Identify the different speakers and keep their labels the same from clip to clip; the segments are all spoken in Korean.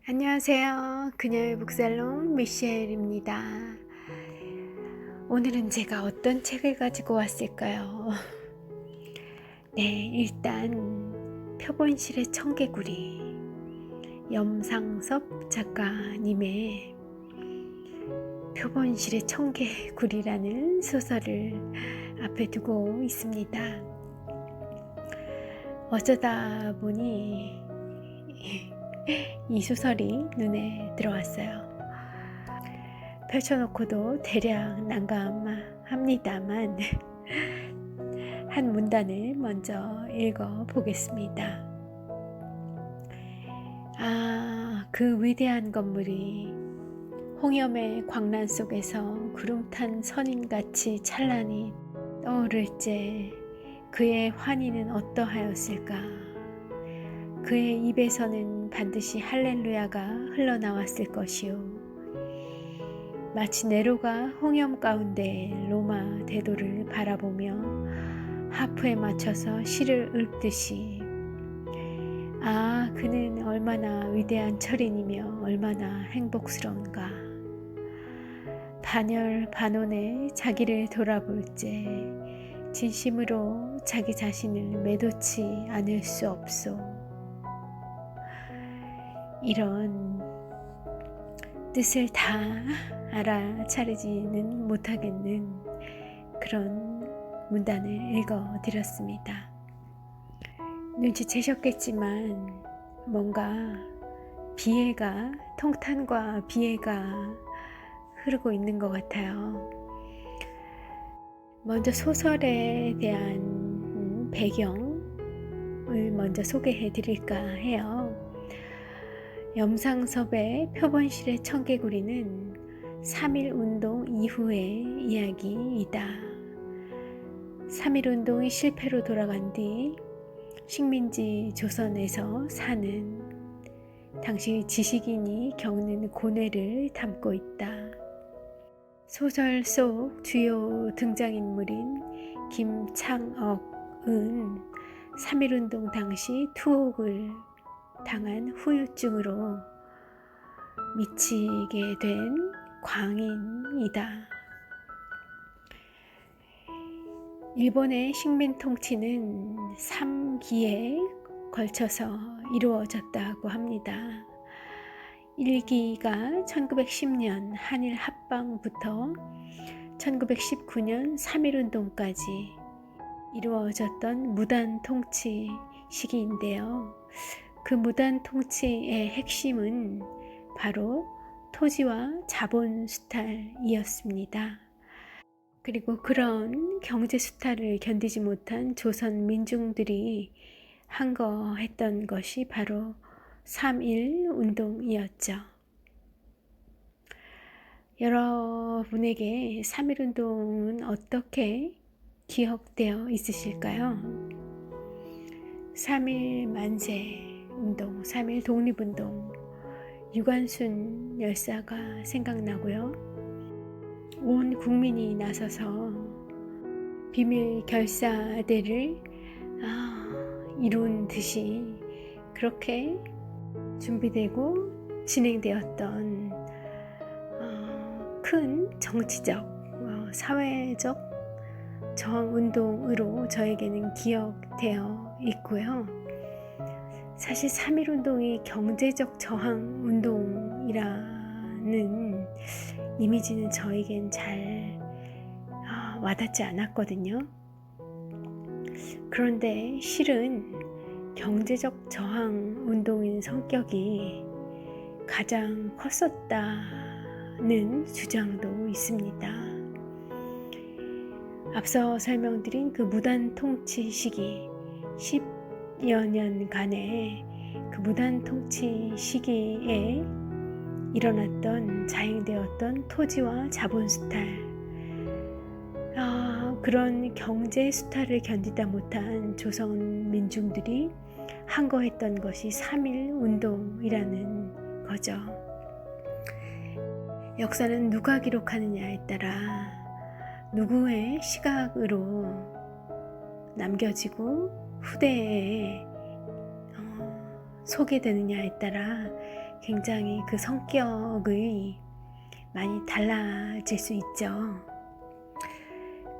Speaker 1: 안녕하세요. 그녀의 북살롱 미셸입니다. 오늘은 제가 어떤 책을 가지고 왔을까요? 네, 일단 표본실의 청개구리, 염상섭 작가님의 표본실의 청개구리라는 소설을 앞에 두고 있습니다. 어쩌다 보니 이 소설이 눈에 들어왔어요. 펼쳐놓고도 대략 난감합니다만 한 문단을 먼저 읽어보겠습니다. 그 위대한 건물이 홍염의 광란 속에서 구름탄 선인같이 찬란히 떠오를 때 그의 환희는 어떠하였을까? 그의 입에서는 반드시 할렐루야가 흘러나왔을 것이요. 마치 네로가 홍염 가운데 로마 대도를 바라보며 하프에 맞춰서 시를 읊듯이 그는 얼마나 위대한 철인이며 얼마나 행복스러운가. 반열 반원에 자기를 돌아볼 때 진심으로 자기 자신을 매도치 않을 수 없소. 이런 뜻을 다 알아차리지는 못하겠는 그런 문단을 읽어드렸습니다. 눈치채셨겠지만 뭔가 비애가, 통탄과 비애가 흐르고 있는 것 같아요. 먼저 소설에 대한 배경을 먼저 소개해 드릴까 해요. 염상섭의 표본실의 청개구리는 3.1운동 이후의 이야기이다. 3.1운동이 실패로 돌아간 뒤 식민지 조선에서 사는 당시 지식인이 겪는 고뇌를 담고 있다. 소설 속 주요 등장인물인 김창억은 3.1운동 당시 투옥을 당한 후유증으로 미치게 된 광인이다. 일본의 식민 통치는 3기에 걸쳐서 이루어졌다고 합니다. 1기가 1910년 한일 합방부터 1919년 3.1운동까지 이루어졌던 무단 통치 시기인데요. 그 무단 통치의 핵심은 바로 토지와 자본 수탈이었습니다. 그리고 그런 경제 수탈을 견디지 못한 조선 민중들이 항거했던 것이 바로 3.1 운동이었죠. 여러분에게 3.1 운동은 어떻게 기억되어 있으실까요? 3.1 만세 운동, 3.1 독립운동, 유관순 열사가 생각나고요. 온 국민이 나서서 비밀 결사대를 이룬 듯이 그렇게 준비되고 진행되었던 큰 정치적, 사회적 저항운동으로 저에게는 기억되어 있고요. 사실 3.1운동이 경제적 저항운동이라는 이미지는 저에겐 잘 와닿지 않았거든요. 그런데 실은 경제적 저항운동인 성격이 가장 컸었다는 주장도 있습니다. 앞서 설명드린 그 무단 통치 시기 10여 년간의 그 무단 통치 시기에 일어났던 자행되었던 토지와 자본 수탈, 그런 경제 수탈을 견디다 못한 조선 민중들이 항거했던 것이 3.1 운동이라는 거죠. 역사는 누가 기록하느냐에 따라 누구의 시각으로 남겨지고 후대에 소개되느냐에 따라 굉장히 그 성격이 많이 달라질 수 있죠.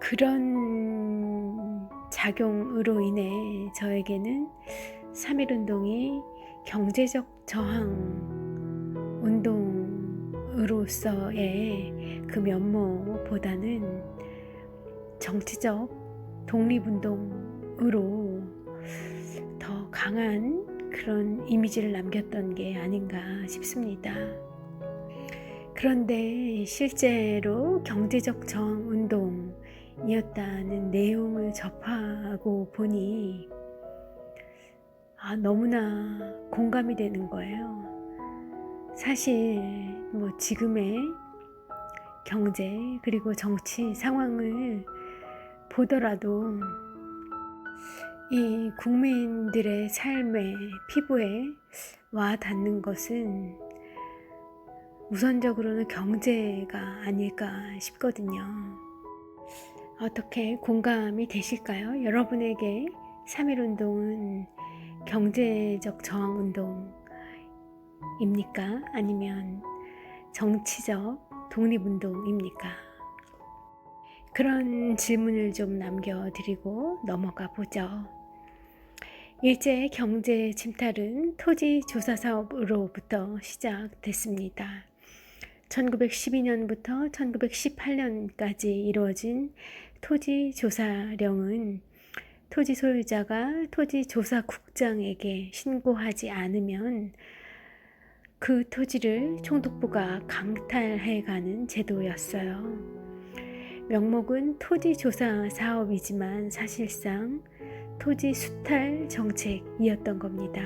Speaker 1: 그런 작용으로 인해 저에게는 3.1운동이 경제적 저항 운동으로서의 그 면모보다는 정치적 독립운동으로 더 강한 그런 이미지를 남겼던 게 아닌가 싶습니다. 그런데 실제로 경제적 저항 운동이었다는 내용을 접하고 보니 너무나 공감이 되는 거예요. 사실 지금의 경제 그리고 정치 상황을 보더라도 이 국민들의 삶의 피부에 와 닿는 것은 우선적으로는 경제가 아닐까 싶거든요. 어떻게 공감이 되실까요? 여러분에게 3.1운동은 경제적 저항운동입니까? 아니면 정치적 독립운동입니까? 그런 질문을 좀 남겨드리고 넘어가 보죠. 일제 경제 침탈은 토지 조사 사업으로부터 시작됐습니다. 1912년부터 1918년까지 이루어진 토지 조사령은 토지 소유자가 토지 조사국장에게 신고하지 않으면 그 토지를 총독부가 강탈해가는 제도였어요. 명목은 토지 조사 사업이지만 사실상 토지 수탈 정책이었던 겁니다.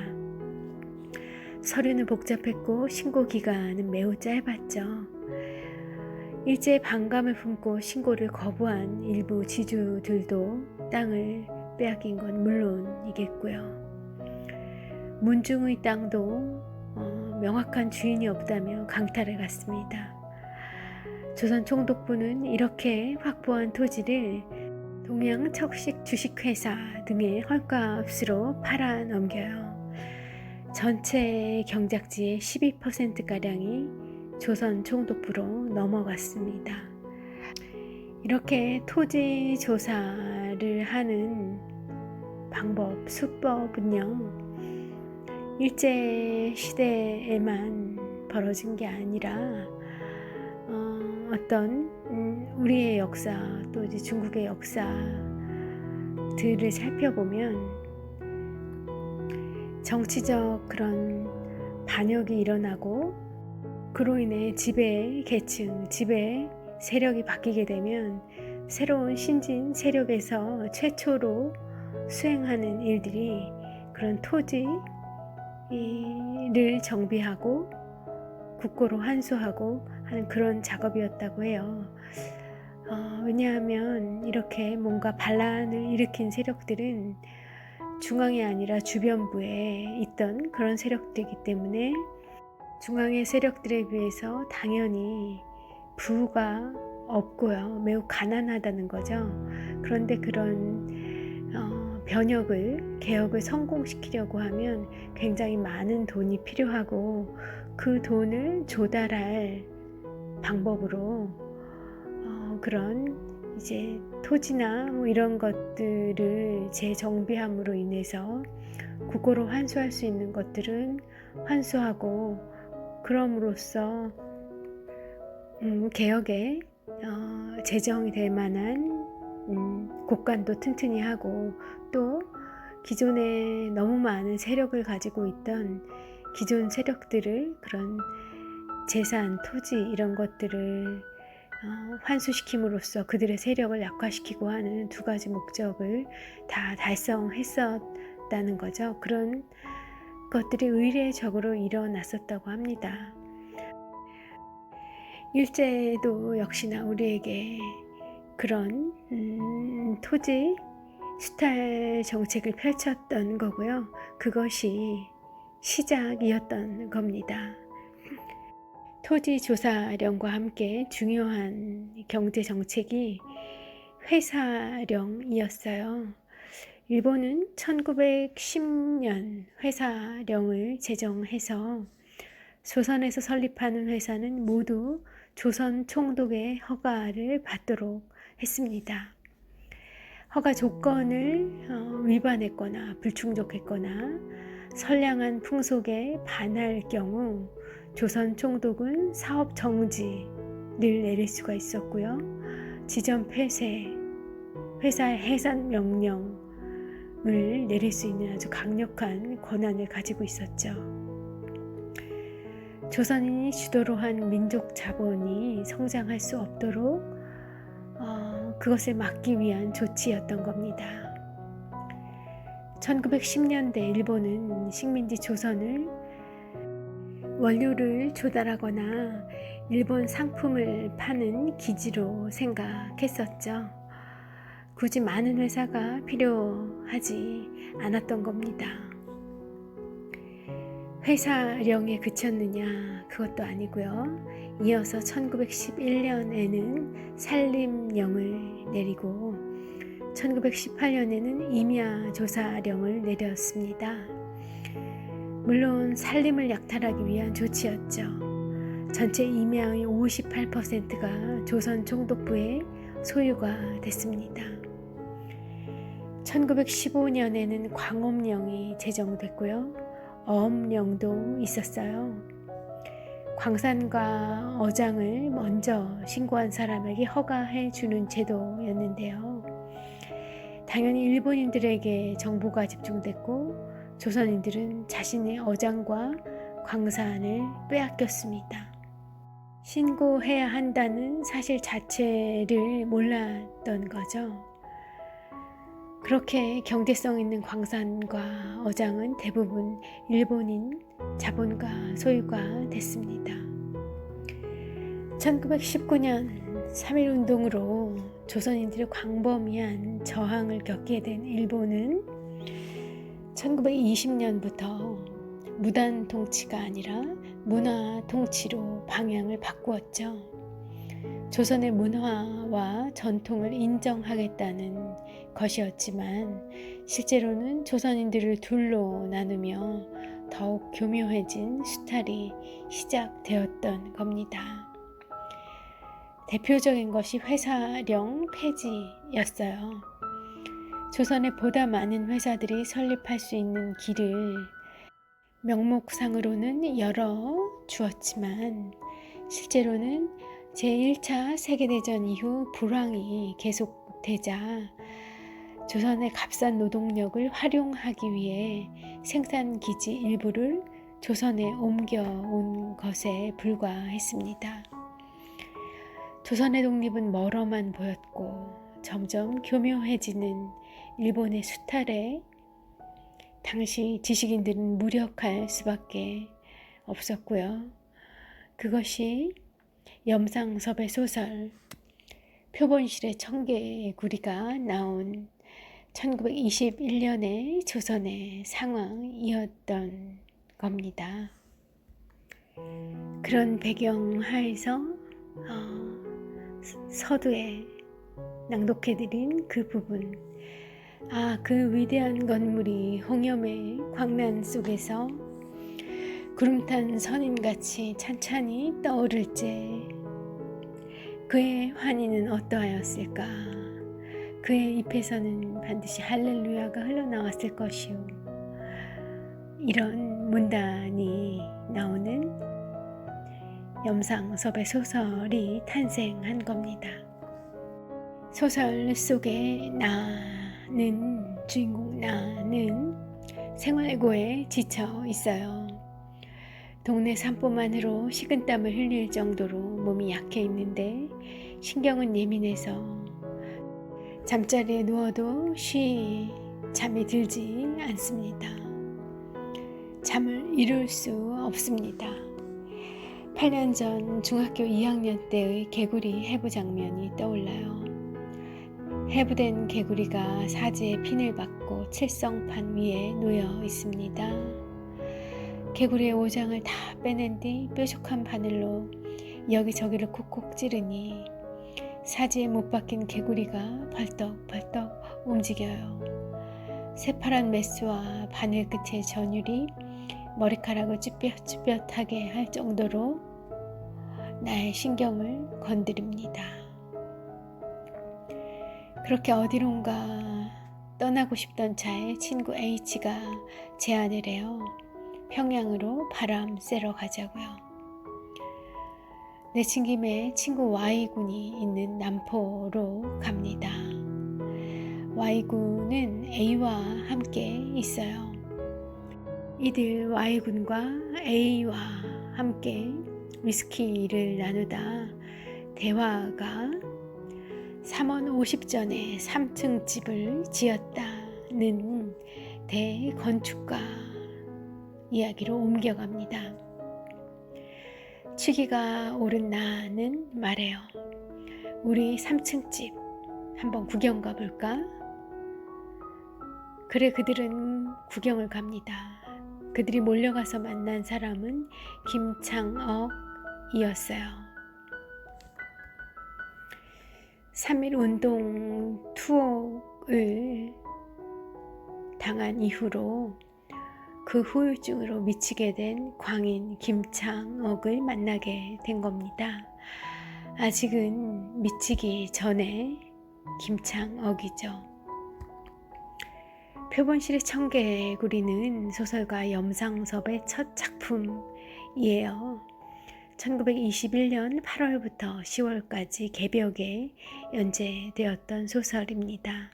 Speaker 1: 서류는 복잡했고 신고 기간은 매우 짧았죠. 일제 반감을 품고 신고를 거부한 일부 지주들도 땅을 빼앗긴 건 물론이겠고요. 문중의 땅도 명확한 주인이 없다며 강탈해 갔습니다. 조선 총독부는 이렇게 확보한 토지를 동양 척식 주식회사 등의 헐값으로 팔아 넘겨요. 전체 경작지의 12%가량이 조선 총독부로 넘어갔습니다. 이렇게 토지 조사를 하는 방법, 수법은요, 일제 시대에만 벌어진 게 아니라 어떤 우리의 역사 또 이제 중국의 역사들을 살펴보면 정치적 그런 반역이 일어나고 그로 인해 지배 계층, 지배 세력이 바뀌게 되면 새로운 신진 세력에서 최초로 수행하는 일들이 그런 토지를 정비하고 국고로 환수하고 하는 그런 작업이었다고 해요. 왜냐하면 이렇게 뭔가 반란을 일으킨 세력들은 중앙이 아니라 주변부에 있던 그런 세력들이기 때문에 중앙의 세력들에 비해서 당연히 부가 없고요. 매우 가난하다는 거죠. 그런데 그런 변혁을, 개혁을 성공시키려고 하면 굉장히 많은 돈이 필요하고 그 돈을 조달할 방법으로 그런 이제 토지나 이런 것들을 재정비함으로 인해서 국고로 환수할 수 있는 것들은 환수하고 그럼으로써 개혁에 제정이 될 만한 곳간도 튼튼히 하고 또 기존에 너무 많은 세력을 가지고 있던 기존 세력들을 그런 재산, 토지 이런 것들을 환수시킴으로써 그들의 세력을 약화시키고 하는 두 가지 목적을 다 달성했었다는 거죠. 그런 것들이 의례적으로 일어났었다고 합니다. 일제도 역시나 우리에게 그런 토지 수탈 정책을 펼쳤던 거고요. 그것이 시작이었던 겁니다. 토지조사령과 함께 중요한 경제정책이 회사령이었어요. 일본은 1910년 회사령을 제정해서 조선에서 설립하는 회사는 모두 조선 총독의 허가를 받도록 했습니다. 허가 조건을 위반했거나 불충족했거나 선량한 풍속에 반할 경우 조선 총독은 사업 정지를 내릴 수가 있었고요. 지점 폐쇄, 회사의 해산 명령을 내릴 수 있는 아주 강력한 권한을 가지고 있었죠. 조선인이 주도로 한 민족 자본이 성장할 수 없도록 그것을 막기 위한 조치였던 겁니다. 1910년대 일본은 식민지 조선을 원료를 조달하거나 일본 상품을 파는 기지로 생각했었죠. 굳이 많은 회사가 필요하지 않았던 겁니다. 회사령에 그쳤느냐? 그것도 아니고요. 이어서 1911년에는 산림령을 내리고 1918년에는 임야조사령을 내렸습니다. 물론 산림을 약탈하기 위한 조치였죠. 전체 임야의 58%가 조선 총독부의 소유가 됐습니다. 1915년에는 광업령이 제정됐고요. 어업령도 있었어요. 광산과 어장을 먼저 신고한 사람에게 허가해 주는 제도였는데요. 당연히 일본인들에게 정보가 집중됐고 조선인들은 자신의 어장과 광산을 빼앗겼습니다. 신고해야 한다는 사실 자체를 몰랐던 거죠. 그렇게 경제성 있는 광산과 어장은 대부분 일본인 자본가 소유가 됐습니다. 1919년 3.1운동으로 조선인들의 광범위한 저항을 겪게 된 일본은 1920년부터 무단 통치가 아니라 문화 통치로 방향을 바꾸었죠. 조선의 문화와 전통을 인정하겠다는 것이었지만 실제로는 조선인들을 둘로 나누며 더욱 교묘해진 수탈이 시작되었던 겁니다. 대표적인 것이 회사령 폐지였어요. 조선에 보다 많은 회사들이 설립할 수 있는 길을 명목상으로는 열어 주었지만 실제로는 제1차 세계대전 이후 불황이 계속되자 조선의 값싼 노동력을 활용하기 위해 생산기지 일부를 조선에 옮겨온 것에 불과했습니다. 조선의 독립은 멀어만 보였고 점점 교묘해지는 일본의 수탈에 당시 지식인들은 무력할 수밖에 없었고요. 그것이 염상섭의 소설 표본실의 청개구리가 나온 1921년의 조선의 상황이었던 겁니다. 그런 배경 하에서 서두에 낭독해드린 그 부분, 그 위대한 건물이 홍염의 광란 속에서 구름탄 선인같이 찬찬히 떠오를 때 그의 환희는 어떠하였을까? 그의 입에서는 반드시 할렐루야가 흘러나왔을 것이요. 이런 문단이 나오는 염상섭의 소설이 탄생한 겁니다. 소설 속에 주인공 나는 생활고에 지쳐 있어요. 동네 산보만으로 식은땀을 흘릴 정도로 몸이 약해 있는데 신경은 예민해서 잠자리에 누워도 잠이 들지 않습니다. 잠을 이룰 수 없습니다. 8년 전 중학교 2학년 때의 개구리 해부 장면이 떠올라요. 해부된 개구리가 사지에 핀을 받고 칠성판 위에 놓여 있습니다. 개구리의 오장을 다 빼낸 뒤 뾰족한 바늘로 여기저기를 콕콕 찌르니 사지에 못 박힌 개구리가 벌떡벌떡 움직여요. 새파란 메스와 바늘 끝의 전율이 머리카락을 쭈뼛쭈뼛하게 할 정도로 나의 신경을 건드립니다. 그렇게 어디론가 떠나고 싶던 차에 친구 H가 제안을 해요. 평양으로 바람 쐬러 가자고요. 내친 김에 친구 Y군이 있는 남포로 갑니다. Y군은 A와 함께 있어요. 이들 Y군과 A와 함께 위스키를 나누다 대화가 3원 50전에 3층 집을 지었다는 대건축가 이야기로 옮겨갑니다. 취기가 오른 나는 말해요. 우리 3층 집 한번 구경 가볼까? 그래, 그들은 구경을 갑니다. 그들이 몰려가서 만난 사람은 김창옥이었어요. 3.1 운동 투옥을 당한 이후로 그 후유증으로 미치게 된 광인 김창옥을 만나게 된 겁니다. 아직은 미치기 전에 김창옥이죠. 표본실의 청개구리는 소설가 염상섭의 첫 작품이에요. 1921년 8월부터 10월까지 개벽에 연재되었던 소설입니다.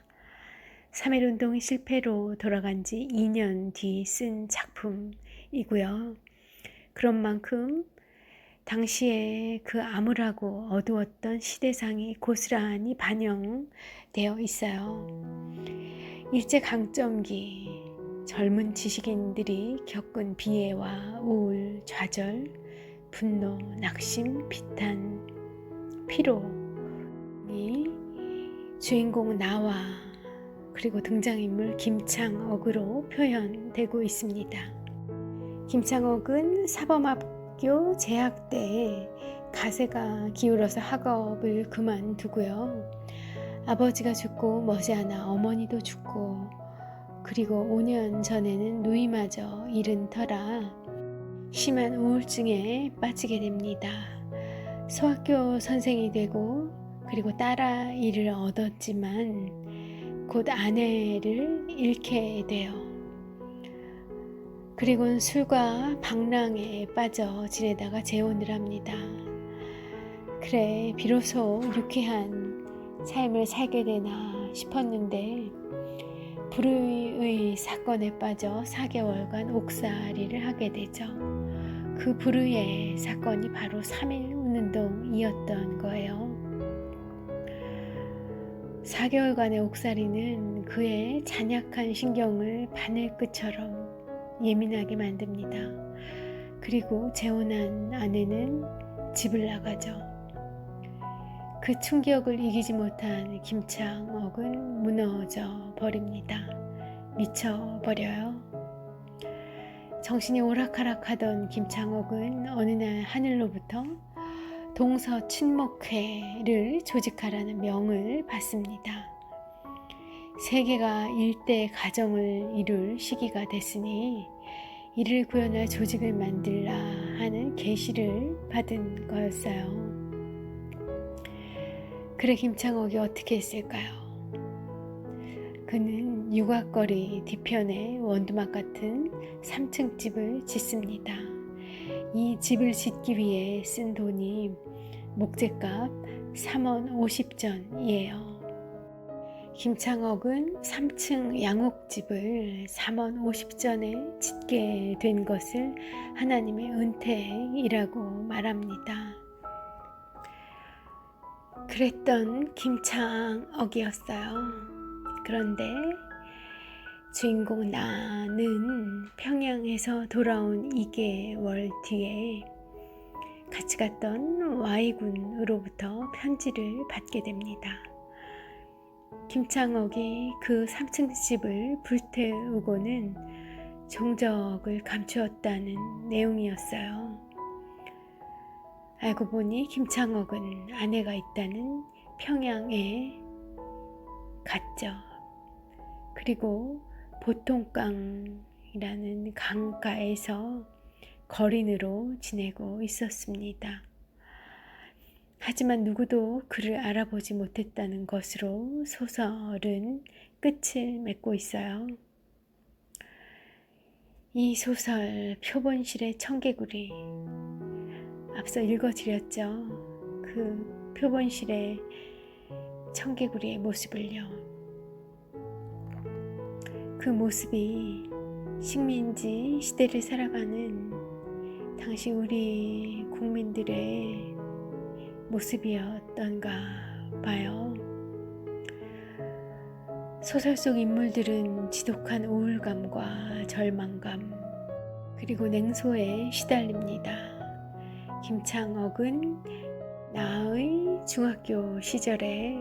Speaker 1: 3.1 운동이 실패로 돌아간 지 2년 뒤 쓴 작품이고요. 그런 만큼 당시에 그 암울하고 어두웠던 시대상이 고스란히 반영되어 있어요. 일제강점기 젊은 지식인들이 겪은 비애와 우울, 좌절, 분노, 낙심, 비탄, 피로이 주인공 나와 그리고 등장인물 김창옥으로 표현되고 있습니다. 김창옥은 사범학교 재학 때에 가세가 기울어서 학업을 그만두고요. 아버지가 죽고 머지않아 어머니도 죽고 그리고 5년 전에는 누이마저 잃은 터라 심한 우울증에 빠지게 됩니다. 소학교 선생이 되고 그리고 딸아이를 얻었지만 곧 아내를 잃게 돼요. 그리고는 술과 방랑에 빠져 지내다가 재혼을 합니다. 그래, 비로소 유쾌한 삶을 살게 되나 싶었는데 불의의 사건에 빠져 4개월간 옥살이를 하게 되죠. 그 불의의 사건이 바로 3.1 운동이었던 거예요. 4개월간의 옥살이는 그의 잔약한 신경을 바늘끝처럼 예민하게 만듭니다. 그리고 재혼한 아내는 집을 나가죠. 그 충격을 이기지 못한 김창옥은 무너져 버립니다. 미쳐버려요. 정신이 오락가락하던 김창옥은 어느 날 하늘로부터 동서친목회를 조직하라는 명을 받습니다. 세계가 일대 가정을 이룰 시기가 됐으니 이를 구현할 조직을 만들라 하는 계시를 받은 거였어요. 그래, 김창옥이 어떻게 했을까요? 그는 유곽거리 뒤편에 원두막 같은 3층 집을 짓습니다. 이 집을 짓기 위해 쓴 돈이 목재값 3원 50전이에요. 김창옥은 3층 양옥집을 3원 50전에 짓게 된 것을 하나님의 은택이라고 말합니다. 그랬던 김창옥이었어요. 그런데 주인공 나는 평양에서 돌아온 2개월 뒤에 같이 갔던 Y군으로부터 편지를 받게 됩니다. 김창옥이 그 3층 집을 불태우고는 종적을 감추었다는 내용이었어요. 알고 보니 김창옥은 아내가 있다는 평양에 갔죠. 그리고 보통깡 강이라는 강가에서 거린으로 지내고 있었습니다. 하지만 누구도 그를 알아보지 못했다는 것으로 소설은 끝을 맺고 있어요. 이 소설 표본실의 청개구리, 앞서 읽어드렸죠. 그 표본실의 청개구리의 모습을요. 그 모습이 식민지 시대를 살아가는 당시 우리 국민들의 모습이었던가 봐요. 소설 속 인물들은 지독한 우울감과 절망감 그리고 냉소에 시달립니다. 김창옥은 나의 중학교 시절에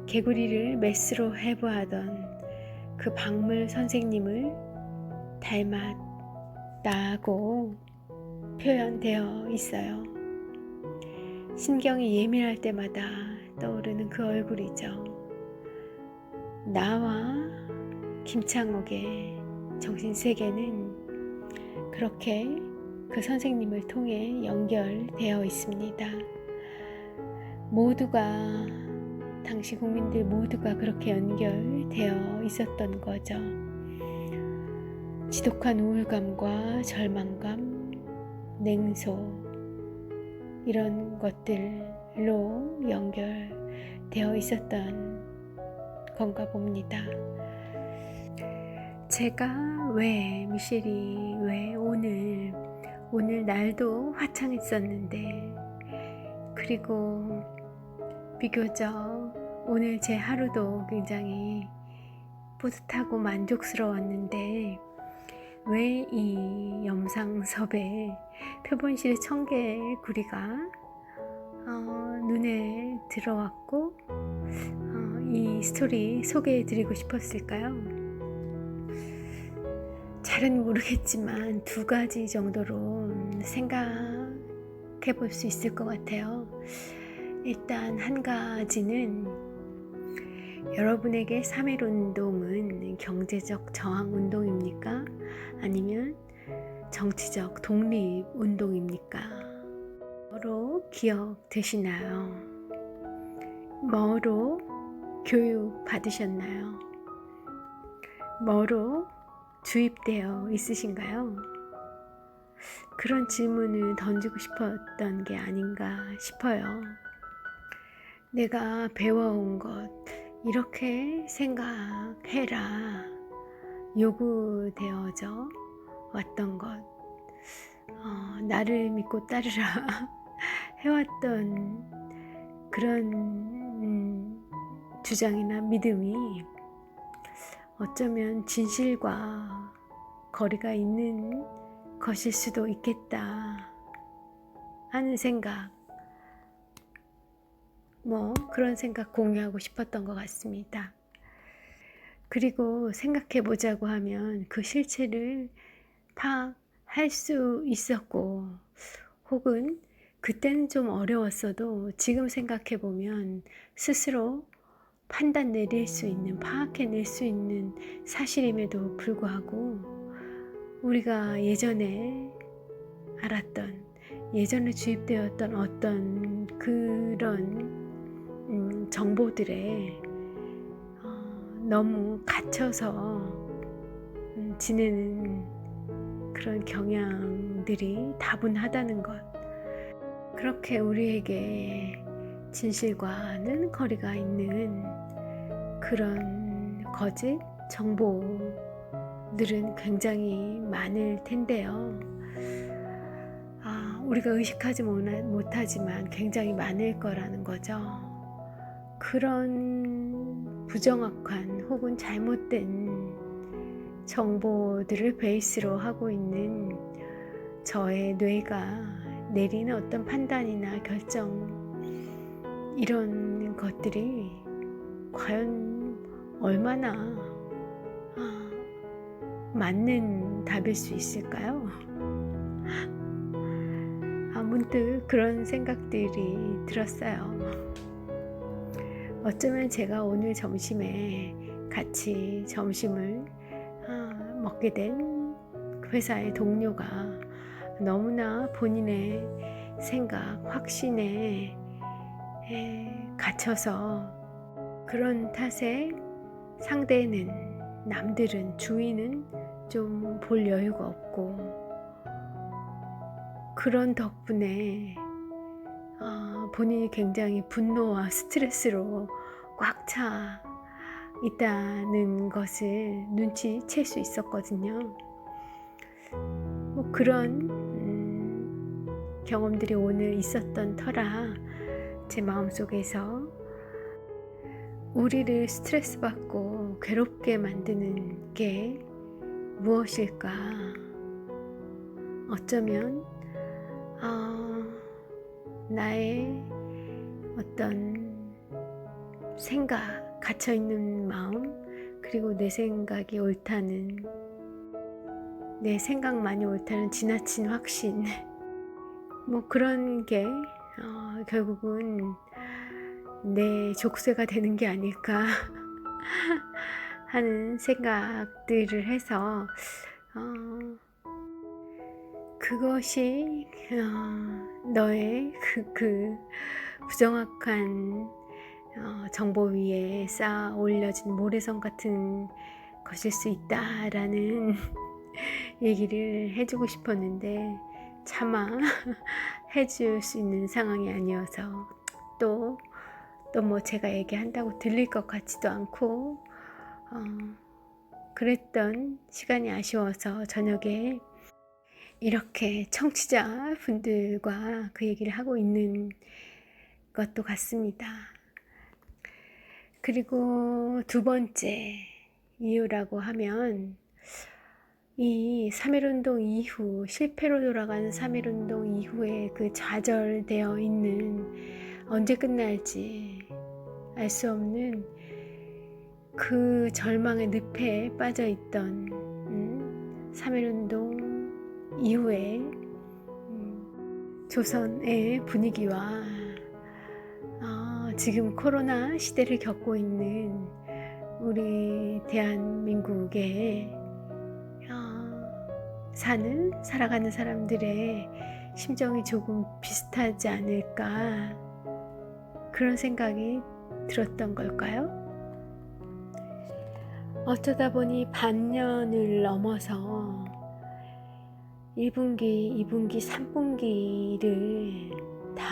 Speaker 1: 개구리를 메스로 해부하던 그 박물 선생님을 닮았다고 표현되어 있어요. 신경이 예민할 때마다 떠오르는 그 얼굴이죠. 나와 김창옥의 정신세계는 그렇게 그 선생님을 통해 연결되어 있습니다. 모두가, 당시 국민들 모두가 그렇게 연결되어 있었던 거죠. 지독한 우울감과 절망감, 냉소, 이런 것들로 연결되어 있었던 건가 봅니다. 제가 왜 미셸이 왜 오늘 날도 화창했었는데, 그리고 비교적 오늘 제 하루도 굉장히 뿌듯하고 만족스러웠는데 왜 이 영상섭에 표본실의 청개구리가 눈에 들어왔고 이 스토리 소개해드리고 싶었을까요? 잘은 모르겠지만 두 가지 정도로 생각해 볼 수 있을 것 같아요. 일단 한 가지는 여러분에게 3.1 운동은 경제적 저항 운동입니까? 아니면 정치적 독립 운동입니까? 뭐로 기억되시나요? 뭐로 교육 받으셨나요? 뭐로 주입되어 있으신가요? 그런 질문을 던지고 싶었던 게 아닌가 싶어요. 내가 배워온 것, 이렇게 생각해라 요구되어져 왔던 것, 나를 믿고 따르라 해왔던 그런 주장이나 믿음이 어쩌면 진실과 거리가 있는 것일 수도 있겠다 하는 생각, 그런 생각 공유하고 싶었던 것 같습니다. 그리고 생각해 보자고 하면 그 실체를 파악할 수 있었고, 혹은 그때는 좀 어려웠어도 지금 생각해 보면 스스로 판단 내릴 수 있는, 파악해낼 수 있는 사실임에도 불구하고 우리가 예전에 알았던, 예전에 주입되었던 어떤 그런 정보들에 너무 갇혀서 지내는 그런 경향들이 다분하다는 것, 그렇게 우리에게 진실과는 거리가 있는 그런 거짓 정보들은 굉장히 많을 텐데요. 우리가 의식하지 못하지만 굉장히 많을 거라는 거죠. 그런 부정확한 혹은 잘못된 정보들을 베이스로 하고 있는 저의 뇌가 내리는 어떤 판단이나 결정, 이런 것들이 과연 얼마나 맞는 답일 수 있을까요? 문득 그런 생각들이 들었어요. 어쩌면 제가 오늘 점심에 같이 점심을 먹게 된 회사의 동료가 너무나 본인의 생각, 확신에 갇혀서 그런 탓에 상대는, 남들은, 주위는 좀 볼 여유가 없고, 그런 덕분에 본인이 굉장히 분노와 스트레스로 꽉 차 있다는 것을 눈치챌 수 있었거든요. 뭐 그런 경험들이 오늘 있었던 터라 제 마음속에서 우리를 스트레스 받고 괴롭게 만드는 게 무엇일까? 어쩌면 나의 어떤 생각, 갇혀있는 마음, 그리고 내 생각이 옳다는, 내 생각만이 옳다는 지나친 확신, 뭐 그런 게 결국은 내 족쇄가 되는 게 아닐까 하는 생각들을 해서 그것이 너의 그 부정확한 정보 위에 쌓아 올려진 모래성 같은 것일 수 있다라는 얘기를 해주고 싶었는데 차마 해줄 수 있는 상황이 아니어서 또 뭐 제가 얘기한다고 들릴 것 같지도 않고 그랬던 시간이 아쉬워서 저녁에 이렇게 청취자 분들과 그 얘기를 하고 있는 것도 같습니다. 그리고 두 번째 이유라고 하면 이 3.1운동 이후, 실패로 돌아간 3.1운동 이후에 그 좌절되어 있는, 언제 끝날지 알 수 없는 그 절망의 늪에 빠져 있던 3.1운동 이후에 조선의 분위기와 지금 코로나 시대를 겪고 있는 우리 대한민국의 살아가는 사람들의 심정이 조금 비슷하지 않을까, 그런 생각이 들었던 걸까요? 어쩌다 보니 반년을 넘어서 1분기, 2분기, 3분기를 다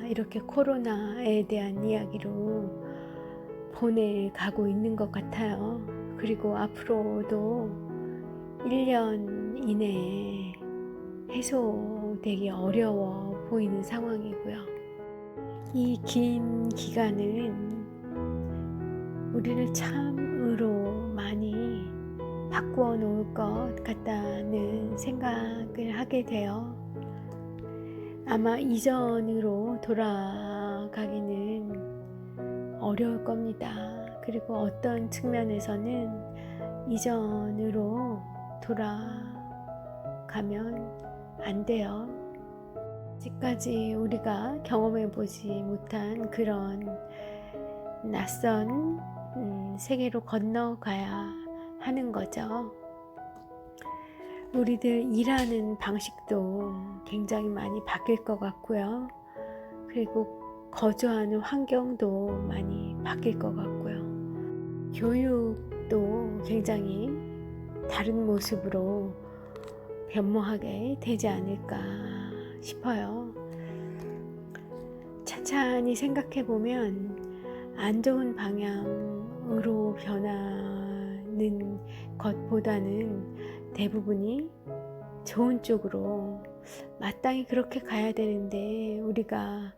Speaker 1: 이렇게 코로나에 대한 이야기로 보내가고 있는 것 같아요. 그리고 앞으로도 1년 이내에 해소되기 어려워 보이는 상황이고요. 이 긴 기간은 우리를 참으로 많이 바꾸어 놓을 것 같다는 생각을 하게 돼요. 아마 이전으로 돌아가기는 어려울 겁니다. 그리고 어떤 측면에서는 이전으로 돌아가면 안 돼요. 아직까지 우리가 경험해보지 못한 그런 낯선 세계로 건너가야 하는 거죠. 우리들 일하는 방식도 굉장히 많이 바뀔 것 같고요. 그리고 거주하는 환경도 많이 바뀔 것 같고요. 교육도 굉장히 다른 모습으로 변모하게 되지 않을까 싶어요. 찬찬히 생각해보면 안 좋은 방향으로 변하는 것보다는 대부분이 좋은 쪽으로 마땅히 그렇게 가야 되는데, 우리가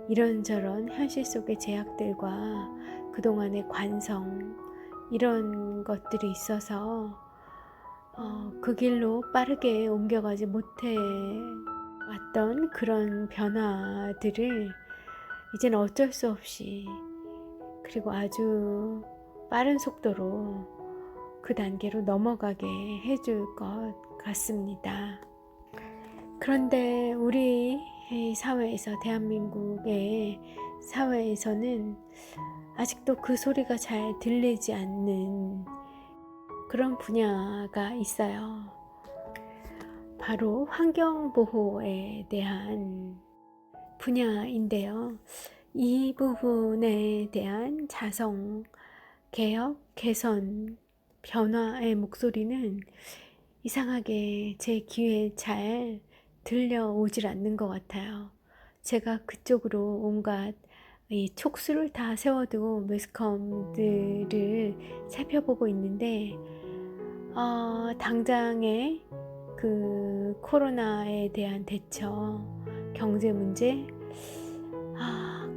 Speaker 1: 이런저런 현실 속의 제약들과 그동안의 관성, 이런 것들이 있어서 그 길로 빠르게 옮겨가지 못해 왔던 그런 변화들을 이젠 어쩔 수 없이, 그리고 아주 빠른 속도로 그 단계로 넘어가게 해줄 것 같습니다. 그런데 우리 사회에서, 대한민국의 사회에서는 아직도 그 소리가 잘 들리지 않는 그런 분야가 있어요. 바로 환경보호에 대한 분야인데요. 이 부분에 대한 자성, 개혁, 개선, 변화의 목소리는 이상하게 제 귀에 잘 들려오질 않는 것 같아요. 제가 그쪽으로 온갖 이 촉수를 다 세워두고 매스컴들을 살펴보고 있는데 당장의 그 코로나에 대한 대처, 경제 문제,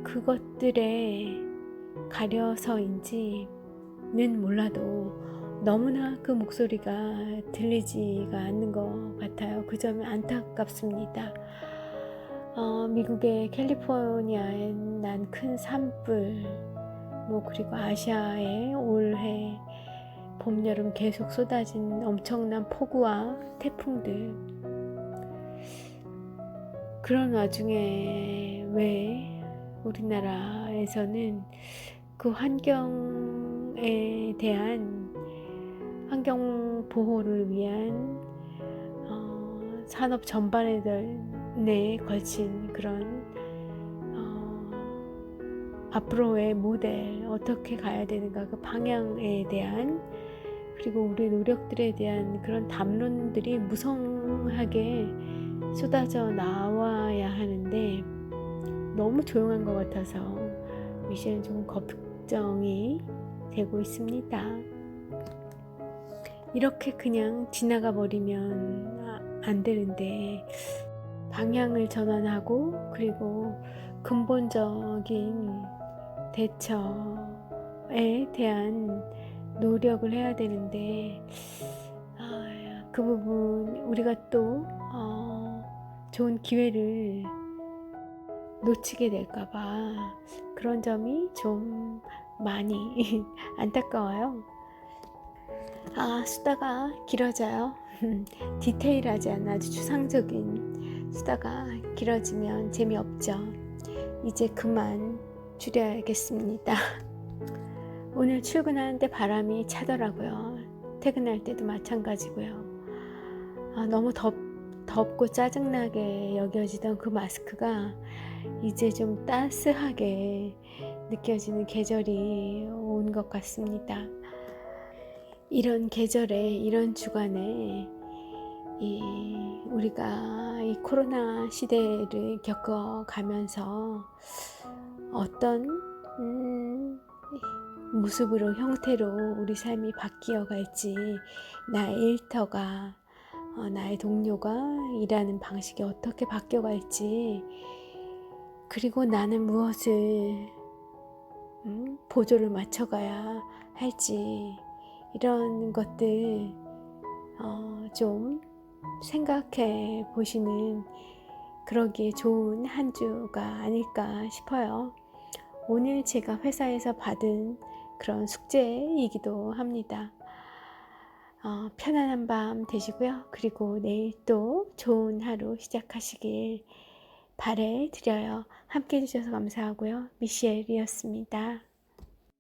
Speaker 1: 그것들에 가려서인지는 몰라도 너무나 그 목소리가 들리지가 않는 것 같아요. 그 점이 안타깝습니다. 미국의 캘리포니아에 난 큰 산불, 그리고 아시아에 올해 봄, 여름 계속 쏟아진 엄청난 폭우와 태풍들, 그런 와중에 왜 우리나라에서는 그 환경에 대한 환경 보호를 위한 산업 전반에 걸친 그런 앞으로의 모델, 어떻게 가야 되는가, 그 방향에 대한, 그리고 우리 노력들에 대한 그런 담론들이 무성하게 쏟아져 나와야 하는데 너무 조용한 것 같아서 미셸은 조금 걱정이 되고 있습니다. 이렇게 그냥 지나가 버리면 안 되는데 방향을 전환하고 그리고 근본적인 대처에 대한 노력을 해야 되는데 그 부분 우리가 또 좋은 기회를 놓치게 될까봐 그런 점이 좀 많이 안타까워요. 수다가 길어져요. 디테일하지 않아 아주 추상적인 수다가 길어지면 재미없죠. 이제 그만 줄여야겠습니다. 오늘 출근하는데 바람이 차더라고요. 퇴근할 때도 마찬가지고요. 너무 덥고 짜증나게 여겨지던 그 마스크가 이제 좀 따스하게 느껴지는 계절이 온 것 같습니다. 이런 계절에, 이런 주간에 우리가 이 코로나 시대를 겪어가면서 어떤 모습으로, 형태로 우리 삶이 바뀌어 갈지, 나의 일터가, 나의 동료가 일하는 방식이 어떻게 바뀌어 갈지, 그리고 나는 무엇을 보조를 맞춰가야 할지, 이런 것들 좀 생각해 보시는 그러기에 좋은 한 주가 아닐까 싶어요. 오늘 제가 회사에서 받은 그런 숙제이기도 합니다. 편안한 밤 되시고요. 그리고 내일 또 좋은 하루 시작하시길 바라드려요. 함께 해주셔서 감사하고요. 미셸이었습니다.